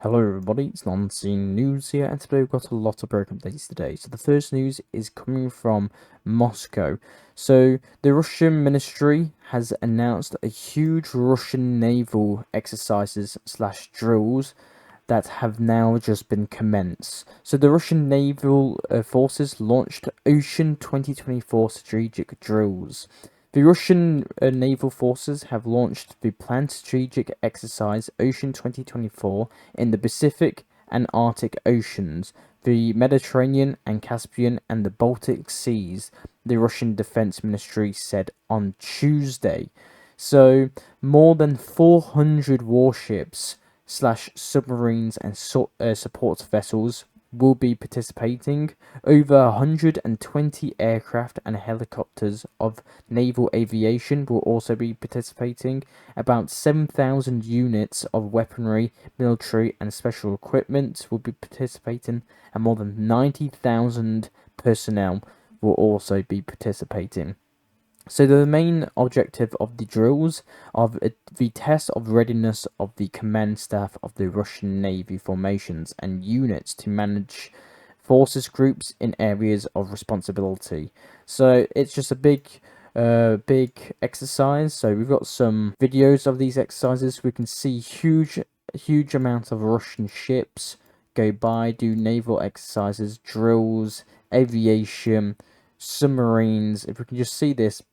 Hello everybody, it's Non-Scene News here, and today we've got a lot of broken updates today. So the first news is coming from Moscow. So the Russian ministry has announced a huge Russian naval exercises / drills that have now just been commenced. So the Russian naval forces launched Ocean-2024 strategic drills. The Russian naval forces have launched the planned strategic exercise Ocean-2024 in the Pacific and Arctic Oceans, the Mediterranean and Caspian, and the Baltic Seas, the Russian Defense Ministry said on Tuesday. So, more than 400 warships / submarines and support vessels will be participating. Over 120 aircraft and helicopters of naval aviation will also be participating. About 7,000 units of weaponry, military and special equipment will be participating, and more than 90,000 personnel will also be participating. So the main objective of the drills are the test of readiness of the command staff of the Russian Navy formations and units to manage forces groups in areas of responsibility. So it's just a big exercise. So we've got some videos of these exercises. We can see huge amounts of Russian ships go by, do naval exercises, drills, aviation, submarines. If we can just see this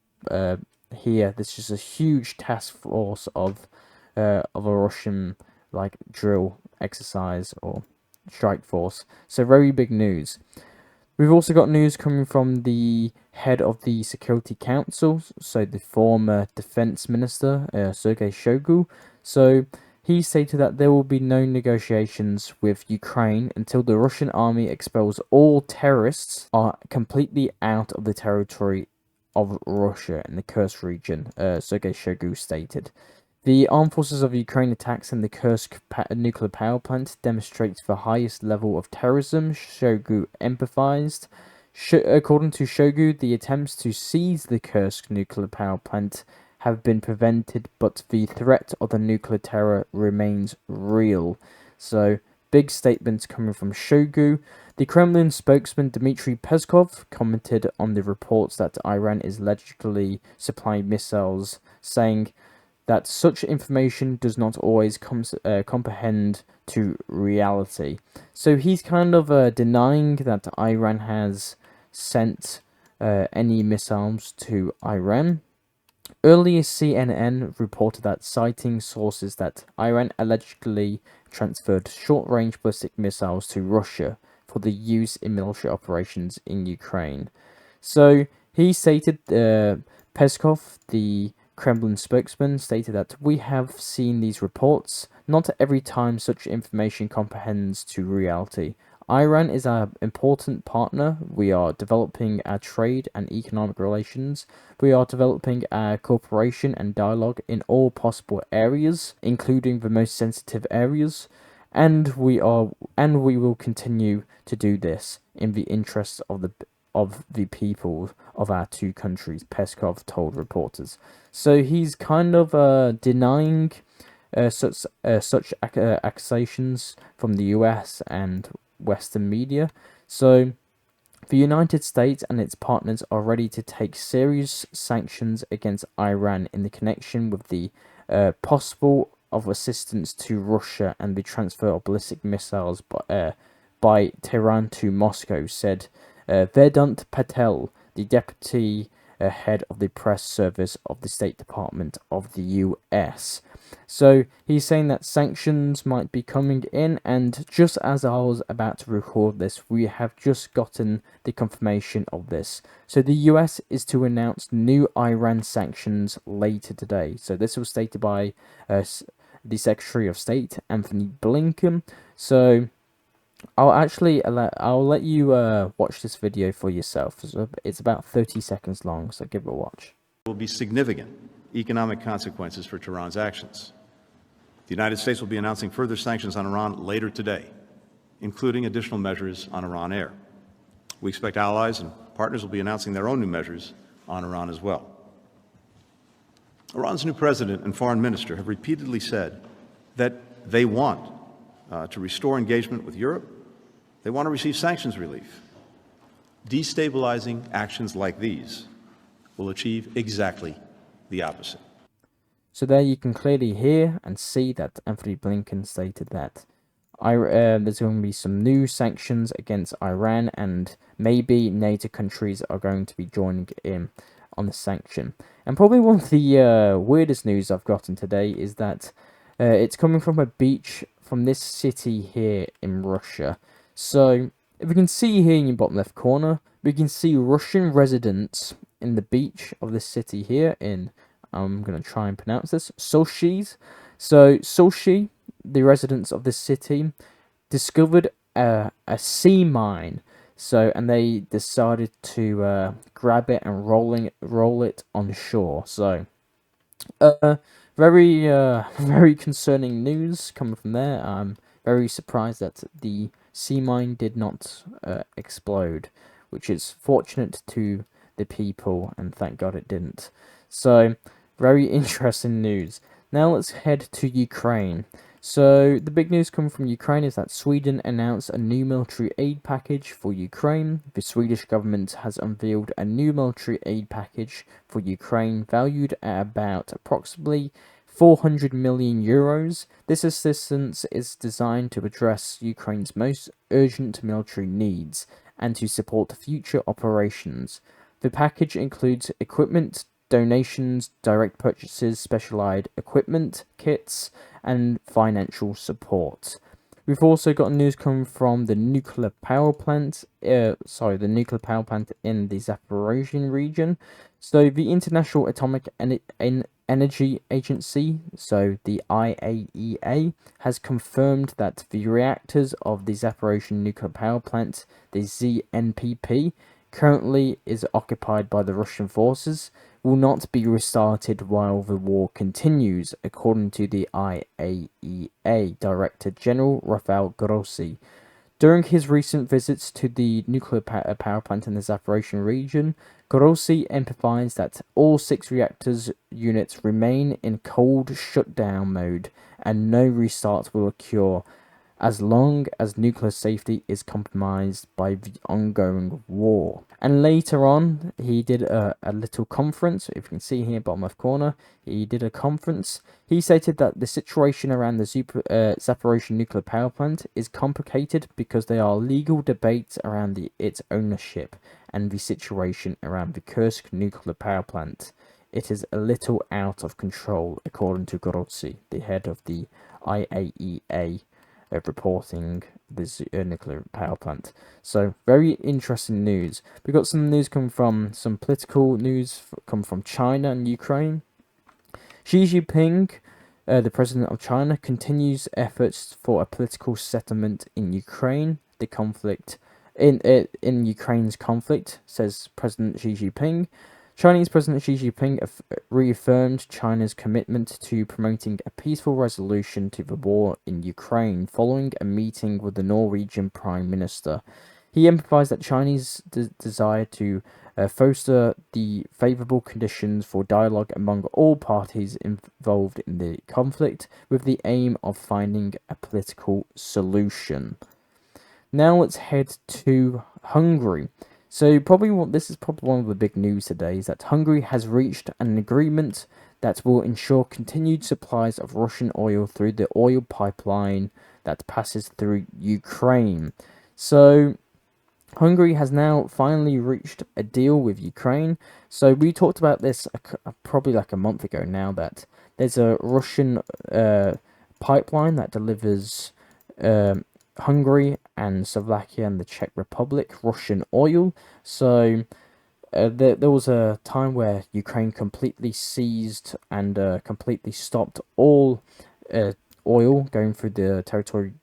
here, this is a huge task force of a Russian drill exercise or strike force. So very big news. We've also got news coming from the head of the Security Council, so the former defense minister, Sergei Shoigu. So he stated that there will be no negotiations with Ukraine until the Russian army expels all terrorists are completely out of the territory of Russia in the Kursk region, Sergei Shoigu stated. The armed forces of Ukraine attacks in the Kursk nuclear power plant demonstrates the highest level of terrorism, Shoigu emphasized. According to Shoigu, the attempts to seize the Kursk nuclear power plant have been prevented, but the threat of the nuclear terror remains real. So, big statements coming from Shoigu. The Kremlin spokesman Dmitry Peskov commented on the reports that Iran is allegedly supplying missiles, saying that such information does not always comprehend to reality. So he's kind of denying that Iran has sent any missiles to Iran. Earlier, CNN reported that, citing sources, that Iran allegedly transferred short-range ballistic missiles to Russia for the use in military operations in Ukraine. So he stated, Peskov, the Kremlin spokesman, stated that we have seen these reports. Not every time such information comprehends to reality. Iran is our important partner. We are developing our trade and economic relations. We are developing our cooperation and dialogue in all possible areas, including the most sensitive areas. And we will continue to do this in the interests of the people of our two countries, Peskov told reporters. So he's kind of denying such accusations from the US and Western media. So the United States and its partners are ready to take serious sanctions against Iran in the connection with the possible of assistance to Russia and the transfer of ballistic missiles by Tehran to Moscow, said Vedant Patel, the deputy head of the press service of the State Department of the US. So he's saying that sanctions might be coming in, and just as I was about to record this, we have just gotten the confirmation of this. So the US is to announce new Iran sanctions later today. So this was stated by the Secretary of State, Anthony Blinken. So I'll let you watch this video for yourself. It's about 30 seconds long, so give it a watch. There will be significant economic consequences for Tehran's actions. The United States will be announcing further sanctions on Iran later today, including additional measures on Iran Air. We expect allies and partners will be announcing their own new measures on Iran as well. Iran's new president and foreign minister have repeatedly said that they want to restore engagement with Europe, they want to receive sanctions relief. Destabilizing actions like these will achieve exactly the opposite. So there you can clearly hear and see that Anthony Blinken stated that there's going to be some new sanctions against Iran, and maybe NATO countries are going to be joining in on the sanction. And probably one of the weirdest news I've gotten today is that it's coming from a beach from this city here in Russia. So if we can see here in your bottom left corner, we can see Russian residents in the beach of this city here in, I'm going to try and pronounce this, Sochi. So Sochi, the residents of this city, discovered a sea mine. So, and they decided to grab it and roll it on shore. So, very very concerning news coming from there. I'm very surprised that the sea mine did not explode, which is fortunate to the people, and thank God it didn't. So, very interesting news. Now let's head to Ukraine. So the big news coming from Ukraine is that Sweden announced a new military aid package for Ukraine. The Swedish government has unveiled a new military aid package for Ukraine valued at about approximately 400 million euros. This assistance is designed to address Ukraine's most urgent military needs and to support future operations. The package includes equipment, donations, direct purchases, specialized equipment, kits, and financial support. We've also got news coming from the nuclear power plant. The nuclear power plant in the Zaporozhian region. So the International Atomic Energy Agency, so the IAEA, has confirmed that the reactors of the Zaporozhian nuclear power plant, the ZNPP, currently is occupied by the Russian forces, will not be restarted while the war continues, according to the IAEA Director General Rafael Grossi. During his recent visits to the nuclear power plant in the Zaporozhian region, Grossi emphasized that all 6 reactors units remain in cold shutdown mode and no restart will occur as long as nuclear safety is compromised by the ongoing war. And later on, he did a little conference. If you can see here, bottom left corner, he did a conference. He stated that the situation around the Zaporozhian nuclear power plant is complicated because there are legal debates around its ownership and the situation around the Kursk nuclear power plant. It is a little out of control, according to Grossi, the head of the IAEA, reporting this nuclear power plant. So very interesting news. We got some news coming from some political news come from China and Ukraine. Xi Jinping, the president of China, continues efforts for a political settlement in Ukraine. The conflict in Ukraine's conflict, says President Xi Jinping. Chinese President Xi Jinping reaffirmed China's commitment to promoting a peaceful resolution to the war in Ukraine following a meeting with the Norwegian Prime Minister. He emphasized that Chinese desire to foster the favorable conditions for dialogue among all parties involved in the conflict, with the aim of finding a political solution. Now let's head to Hungary. So this is probably one of the big news today, is that Hungary has reached an agreement that will ensure continued supplies of Russian oil through the oil pipeline that passes through Ukraine. So Hungary has now finally reached a deal with Ukraine. So we talked about this probably like a month ago now, that there's a Russian pipeline that delivers Hungary and Slovakia and the Czech Republic Russian oil. So there was a time where Ukraine completely seized and completely stopped all oil going through the territory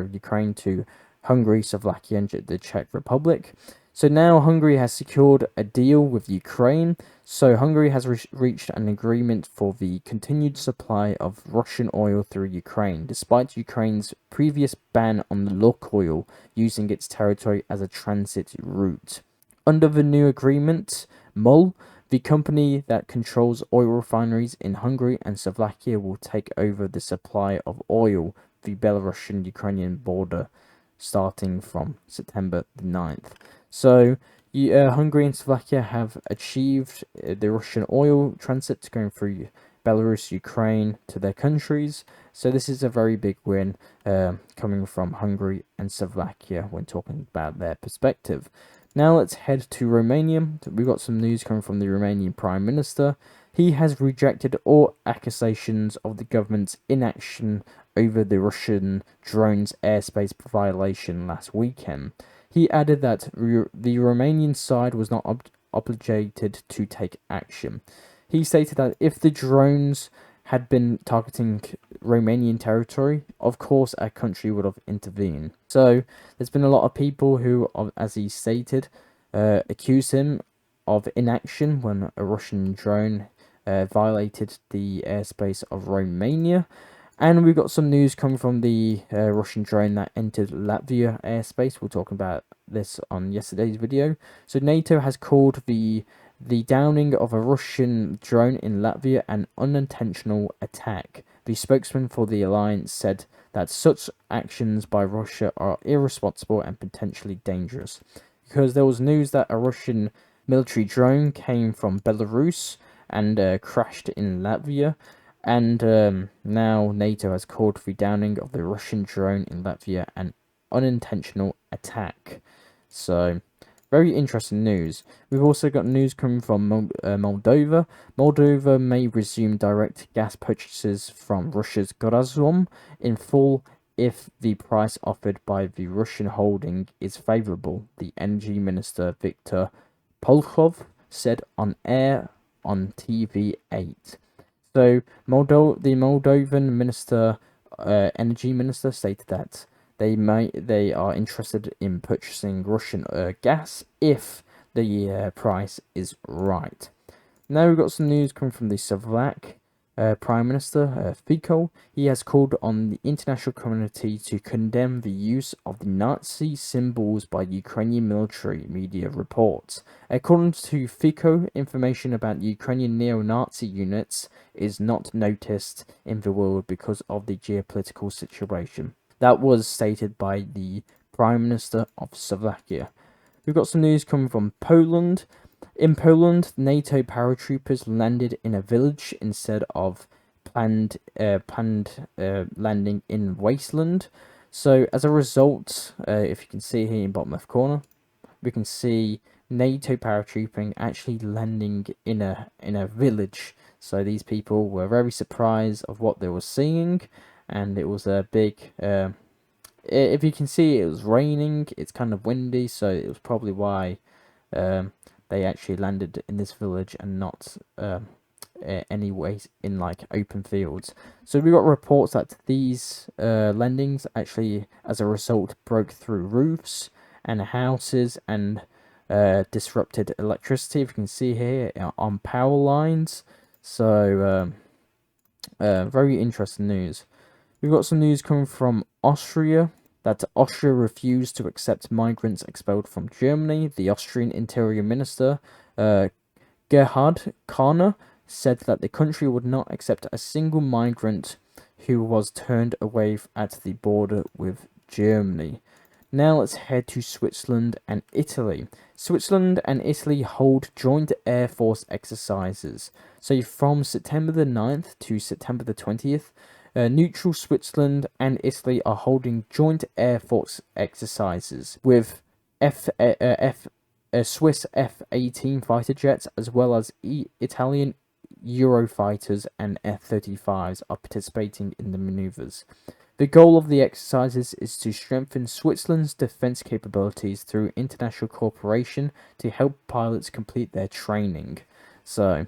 of Ukraine to Hungary, Slovakia, and the Czech Republic. So now Hungary has secured a deal with Ukraine. So Hungary has reached an agreement for the continued supply of Russian oil through Ukraine, despite Ukraine's previous ban on Lukoil using its territory as a transit route. Under the new agreement, MOL, The company that controls oil refineries in Hungary and Slovakia will take over the supply of oil the Belarusian-Ukrainian border starting from September the 9th. So, Hungary and Slovakia have achieved the Russian oil transit going through Belarus, Ukraine to their countries. So this is a very big win coming from Hungary and Slovakia when talking about their perspective. Now let's head to Romania. We've got some news coming from the Romanian Prime Minister. He has rejected all accusations of the government's inaction over the Russian drone's airspace violation last weekend. He added that the Romanian side was not obligated to take action. He stated that if the drones had been targeting Romanian territory, of course our country would have intervened. So there's been a lot of people who, as he stated, accused him of inaction when a Russian drone violated the airspace of Romania. And we've got some news coming from the Russian drone that entered Latvia airspace. We're talking about this on yesterday's video. So NATO has called the downing of a Russian drone in Latvia an unintentional attack. The spokesman for the alliance said that such actions by Russia are irresponsible and potentially dangerous, because there was news that a Russian military drone came from Belarus and crashed in Latvia, and now NATO has called the downing of the Russian drone in Latvia an unintentional attack. So, very interesting news. We've also got news coming from Moldova. Moldova may resume direct gas purchases from Russia's Gazprom in full if the price offered by the Russian holding is favourable, the Energy Minister Viktor Polkov said on air on TV8. So, the Moldovan minister, energy minister, stated that they are interested in purchasing Russian gas if the price is right. Now we've got some news coming from the Slovak Prime Minister Fico. He has called on the international community to condemn the use of the Nazi symbols by Ukrainian military, media reports. According to Fico, information about Ukrainian neo-Nazi units is not noticed in the world because of the geopolitical situation. That was stated by the Prime Minister of Slovakia. We've got some news coming from Poland. In Poland, NATO paratroopers landed in a village instead of planned landing in wasteland. So as a result, if you can see here in bottom left corner, we can see NATO paratrooping actually landing in a village. So these people were very surprised of what they were seeing, and it was a big. If you can see, it was raining. It's kind of windy, so it was probably why they actually landed in this village and not anyway in like open fields. So we got reports that these landings actually, as a result, broke through roofs and houses and disrupted electricity. If you can see here on power lines. So very interesting news. We've got some news coming from Austria, that Austria refused to accept migrants expelled from Germany. The Austrian Interior Minister, Gerhard Kahner, said that the country would not accept a single migrant who was turned away at the border with Germany. Now let's head to Switzerland and Italy. Switzerland and Italy hold joint Air Force exercises. So from September the 9th to September the 20th, neutral Switzerland and Italy are holding joint Air Force exercises with Swiss F-18 fighter jets, as well as Italian Eurofighters and F-35s are participating in the maneuvers. The goal of the exercises is to strengthen Switzerland's defense capabilities through international cooperation to help pilots complete their training. So,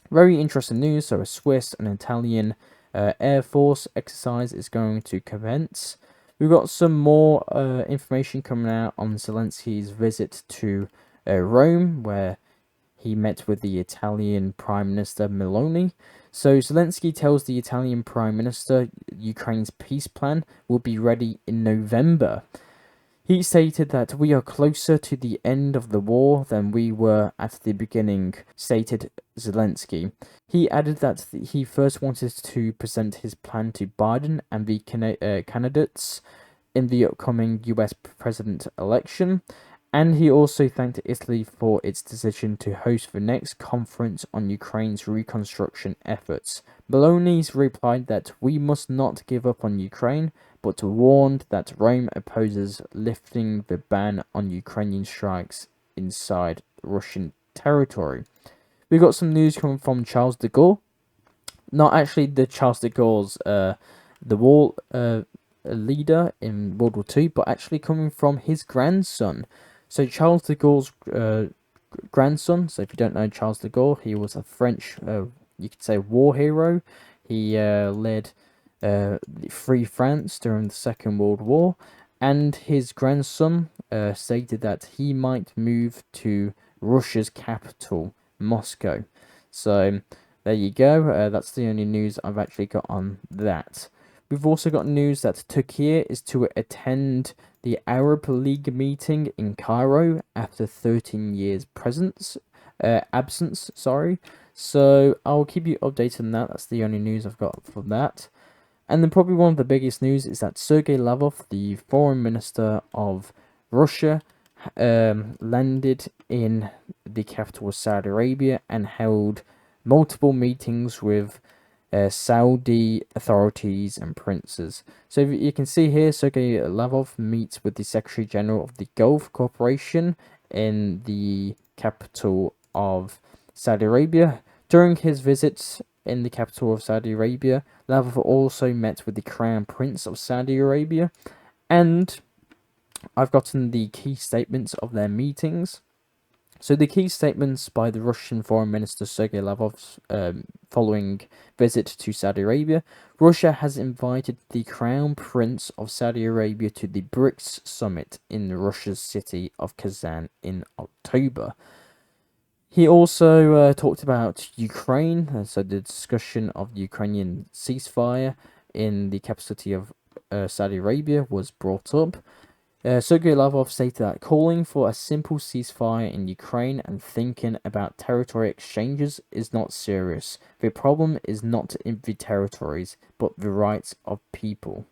very interesting news. So a Swiss and Italian Air Force exercise is going to commence. We've got some more information coming out on Zelensky's visit to Rome, where he met with the Italian Prime Minister Meloni. So Zelensky tells the Italian Prime Minister Ukraine's peace plan will be ready in November. He stated that we are closer to the end of the war than we were at the beginning, stated Zelensky. He added that he first wanted to present his plan to Biden and the candidates in the upcoming US president election, and he also thanked Italy for its decision to host the next conference on Ukraine's reconstruction efforts. Meloni's replied that we must not give up on Ukraine, but warned that Rome opposes lifting the ban on Ukrainian strikes inside Russian territory. We got some news coming from Charles de Gaulle. Not actually the Charles de Gaulle's the war leader in World War II, but actually coming from his grandson. So Charles de Gaulle's grandson. So if you don't know Charles de Gaulle, he was a French, you could say, war hero. He led free France during the Second World War, and his grandson stated that he might move to Russia's capital, Moscow. So there you go. That's the only news I've actually got on that. We've also got news that Turkey is to attend the Arab League meeting in Cairo after 13 years absence. Sorry. So I'll keep you updated on that. That's the only news I've got for that. And then probably one of the biggest news is that Sergei Lavrov, the foreign minister of Russia, landed in the capital of Saudi Arabia and held multiple meetings with Saudi authorities and princes. So you can see here, Sergei Lavrov meets with the Secretary General of the Gulf Corporation in the capital of Saudi Arabia. During his visits in the capital of Saudi Arabia, Lavrov also met with the Crown Prince of Saudi Arabia, and I've gotten the key statements of their meetings. So the key statements by the Russian Foreign Minister Sergei Lavrov's following visit to Saudi Arabia: Russia has invited the Crown Prince of Saudi Arabia to the BRICS summit in Russia's city of Kazan in October. He also talked about Ukraine, so the discussion of the Ukrainian ceasefire in the capital city of Saudi Arabia was brought up. Sergei Lavrov stated that calling for a simple ceasefire in Ukraine and thinking about territory exchanges is not serious. The problem is not in the territories, but the rights of people.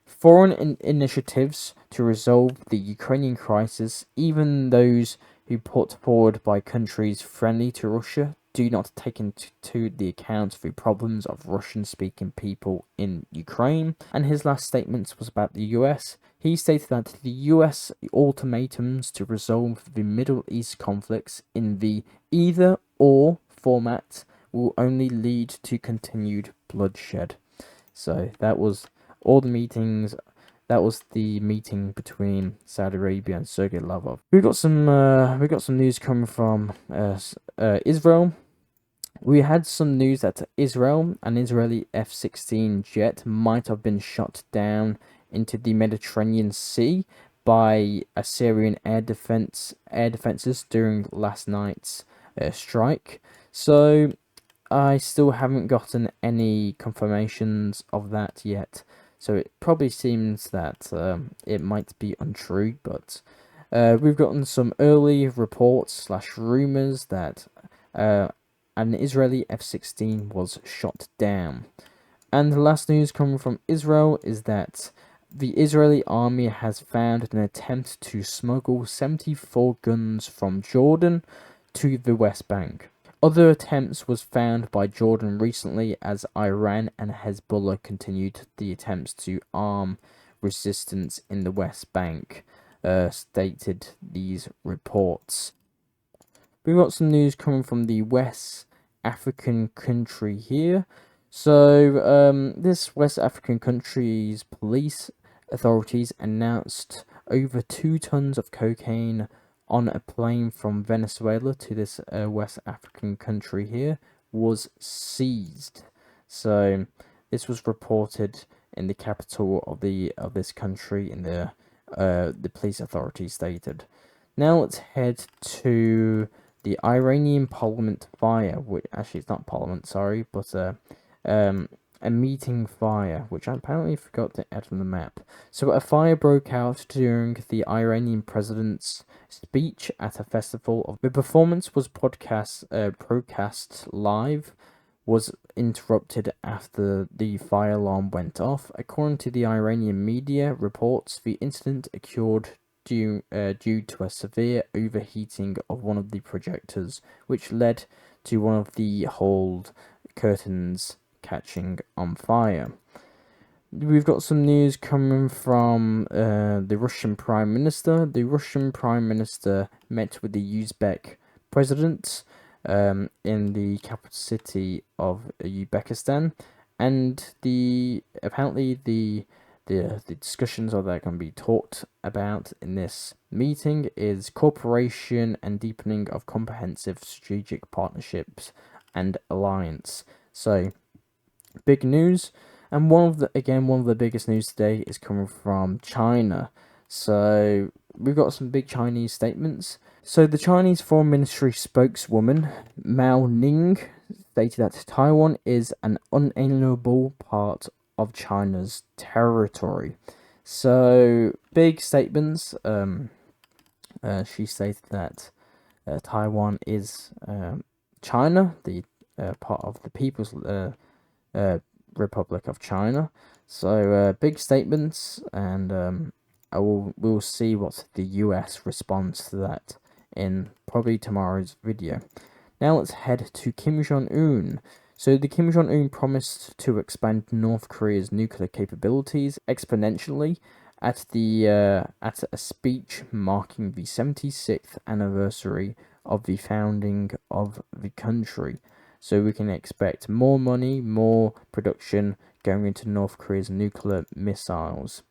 Foreign initiatives to resolve the Ukrainian crisis, even those who put forward by countries friendly to Russia, do not take into the account the problems of Russian-speaking people in Ukraine. And his last statement was about the US. He stated that the US ultimatums to resolve the Middle East conflicts in the either-or format will only lead to continued bloodshed. So that was all the meetings. That was the meeting between Saudi Arabia and Sergei Lavrov. We got some news coming from Israel. We had some news that an Israeli F-16 jet might have been shot down into the Mediterranean Sea by Syrian air defenses during last night's strike. So I still haven't gotten any confirmations of that yet. So it probably seems that it might be untrue, but we've gotten some early reports / rumors that an Israeli F-16 was shot down. And the last news coming from Israel is that the Israeli army has found an attempt to smuggle 74 guns from Jordan to the West Bank. Other attempts was found by Jordan recently as Iran and Hezbollah continued the attempts to arm resistance in the West Bank, stated these reports. We've got some news coming from the West African country here. So this West African country's police authorities announced over 2 tons of cocaine on a plane from Venezuela to this West African country here was seized. So this was reported in the capital of this country, in the police authorities stated. Now let's head to the Iranian parliament fire. Which, actually, it's not parliament, sorry, but a meeting fire, which I apparently forgot to add on the map. So a fire broke out during the Iranian president's speech at a festival. The performance was broadcast live, was interrupted after the fire alarm went off. According to the Iranian media reports, the incident occurred due to a severe overheating of one of the projectors, which led to one of the hold curtains catching on fire. We've got some news coming from the Russian Prime Minister. The Russian Prime Minister met with the Uzbek president in the capital city of Uzbekistan, and apparently the discussions that are going to be talked about in this meeting is cooperation and deepening of comprehensive strategic partnerships and alliance. So, big news. And one of the biggest news today is coming from China. So we've got some big Chinese statements. So the Chinese Foreign Ministry spokeswoman Mao Ning stated that Taiwan is an unalienable part of China's territory. So big statements. She stated that Taiwan is China, the part of the People's Republic of China. So big statements, and we'll see what the US responds to that in probably tomorrow's video. Now let's head to Kim Jong-un. So the Kim Jong-un promised to expand North Korea's nuclear capabilities exponentially at a speech marking the 76th anniversary of the founding of the country. So we can expect more money, more production going into North Korea's nuclear missiles.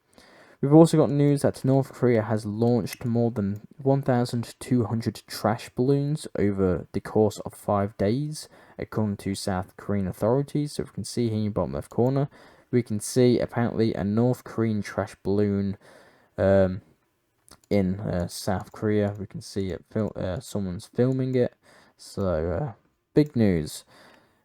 We've also got news that North Korea has launched more than 1,200 trash balloons over the course of 5 days, according to South Korean authorities. So we can see here in the bottom left corner, we can see apparently a North Korean trash balloon in South Korea. We can see it. Someone's filming it. So big news.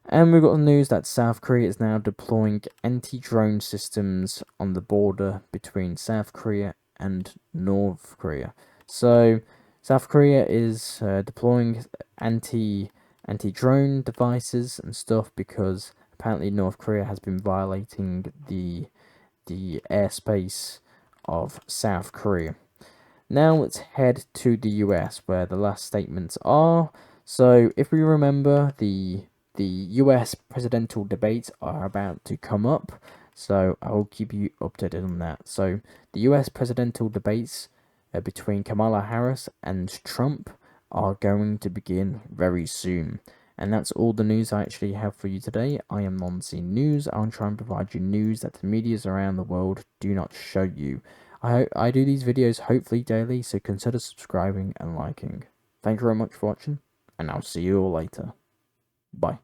And we've got the news that South Korea is now deploying anti-drone systems on the border between South Korea and North Korea. So South Korea is deploying anti-drone devices and stuff because apparently North Korea has been violating the airspace of South Korea. Now let's head to the US, where the last statements are. So if we remember, the US presidential debates are about to come up, so I'll keep you updated on that. So the US presidential debates between Kamala Harris and Trump are going to begin very soon. And that's all the news I actually have for you today. I am Nonce News. I'll try and provide you news that the medias around the world do not show you. I do these videos hopefully daily, so consider subscribing and liking. Thank you very much for watching, and I'll see you all later. Bye.